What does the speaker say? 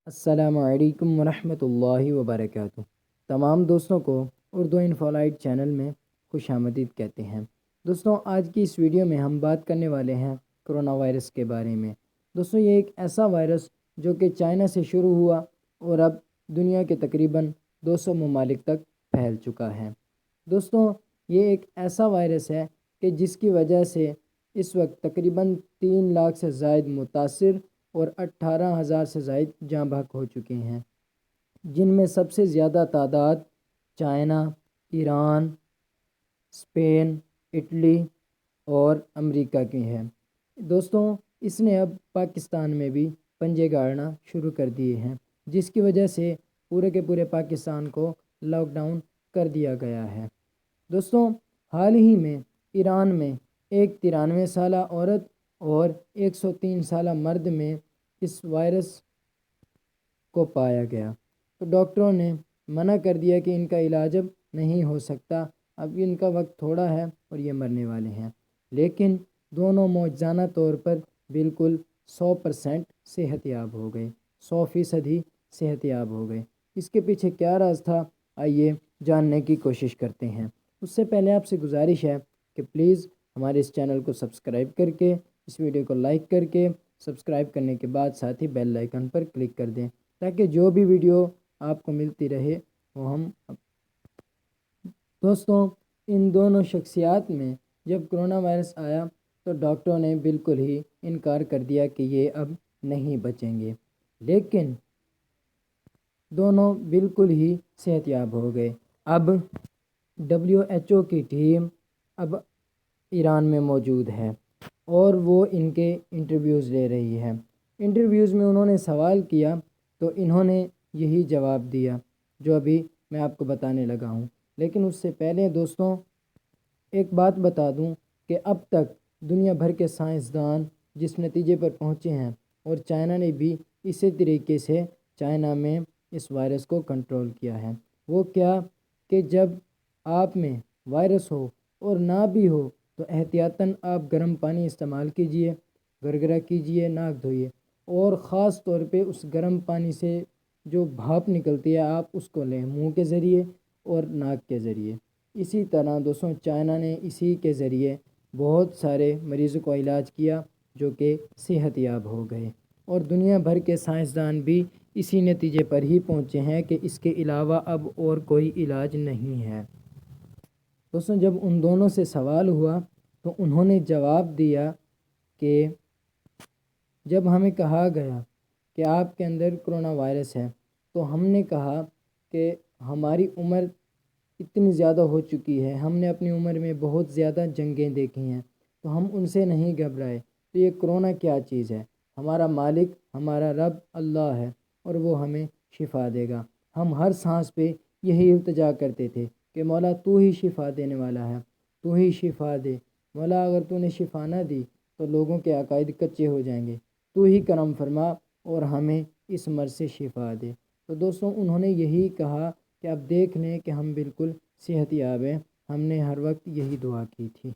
السلام علیکم ورحمۃ اللہ وبرکاتہ۔ تمام دوستوں کو اردو انفولائٹ چینل میں خوش آمدید کہتے ہیں۔ دوستوں، آج کی اس ویڈیو میں ہم بات کرنے والے ہیں کرونا وائرس کے بارے میں۔ دوستوں، یہ ایک ایسا وائرس جو کہ چائنا سے شروع ہوا اور اب دنیا کے تقریباً 200 ممالک تک پھیل چکا ہے۔ دوستوں، یہ ایک ایسا وائرس ہے کہ جس کی وجہ سے اس وقت تقریباً 3 لاکھ سے زائد متاثر اور 18,000 سے زائد جاں بحق ہو چکے ہیں، جن میں سب سے زیادہ تعداد چائنا، ایران، اسپین، اٹلی اور امریکہ کی ہے۔ دوستوں، اس نے اب پاکستان میں بھی پنجے گاڑنا شروع کر دیے ہیں، جس کی وجہ سے پورے کے پورے پاکستان کو لاک ڈاؤن کر دیا گیا ہے۔ دوستوں، حال ہی میں ایران میں ایک 93 سالہ عورت اور 103 سالہ مرد میں اس وائرس کو پایا گیا، تو ڈاکٹروں نے منع کر دیا کہ ان کا علاج اب نہیں ہو سکتا، اب ان کا وقت تھوڑا ہے اور یہ مرنے والے ہیں۔ لیکن دونوں معجزانہ طور پر بالکل 100% صحت یاب ہو گئے، 100% ہی صحت یاب ہو گئے۔ اس کے پیچھے کیا راز تھا، آئیے جاننے کی کوشش کرتے ہیں۔ اس سے پہلے آپ سے گزارش ہے کہ پلیز ہمارے اس چینل کو سبسکرائب کر کے، اس ویڈیو کو لائک کر کے، سبسکرائب کرنے کے بعد ساتھ ہی بیل آئیکن پر کلک کر دیں، تاکہ جو بھی ویڈیو آپ کو ملتی رہے وہ ہم۔ دوستوں، ان دونوں شخصیات میں جب کرونا وائرس آیا تو ڈاکٹروں نے بالکل ہی انکار کر دیا کہ یہ اب نہیں بچیں گے، لیکن دونوں بالکل ہی صحت یاب ہو گئے۔ اب WHO کی ٹیم اب ایران میں موجود ہے اور وہ ان کے انٹرویوز لے رہی ہے۔ انٹرویوز میں انہوں نے سوال کیا تو انہوں نے یہی جواب دیا جو ابھی میں آپ کو بتانے لگا ہوں۔ لیکن اس سے پہلے دوستوں، ایک بات بتا دوں کہ اب تک دنیا بھر کے سائنسدان جس نتیجے پر پہنچے ہیں، اور چائنا نے بھی اسی طریقے سے چائنا میں اس وائرس کو کنٹرول کیا ہے۔ وہ کیا کہ جب آپ میں وائرس ہو اور نہ بھی ہو تو احتیاطاً آپ گرم پانی استعمال کیجئے، گرگرا کیجئے، ناک دھوئیے، اور خاص طور پہ اس گرم پانی سے جو بھاپ نکلتی ہے آپ اس کو لیں منہ کے ذریعے اور ناک کے ذریعے۔ اسی طرح دوستوں، چائنا نے اسی کے ذریعے بہت سارے مریضوں کو علاج کیا جو کہ صحت یاب ہو گئے، اور دنیا بھر کے سائنسدان بھی اسی نتیجے پر ہی پہنچے ہیں کہ اس کے علاوہ اب اور کوئی علاج نہیں ہے۔ دوستوں، جب ان دونوں سے سوال ہوا تو انہوں نے جواب دیا کہ جب ہمیں کہا گیا کہ آپ کے اندر کرونا وائرس ہے تو ہم نے کہا کہ ہماری عمر اتنی زیادہ ہو چکی ہے، ہم نے اپنی عمر میں بہت زیادہ جنگیں دیکھی ہیں، تو ہم ان سے نہیں گھبرائے۔ تو یہ کرونا کیا چیز ہے؟ ہمارا مالک، ہمارا رب اللہ ہے، اور وہ ہمیں شفا دے گا۔ ہم ہر سانس پہ یہی التجا کرتے تھے کہ مولا تو ہی شفا دینے والا ہے، تو ہی شفا دے مولا، اگر تو نے شفا نہ دی تو لوگوں کے عقائد کچے ہو جائیں گے، تو ہی کرم فرما اور ہمیں اس مرض سے شفا دے۔ تو دوستوں، انہوں نے یہی کہا کہ اب دیکھ لیں کہ ہم بالکل صحت یاب ہیں، ہم نے ہر وقت یہی دعا کی تھی۔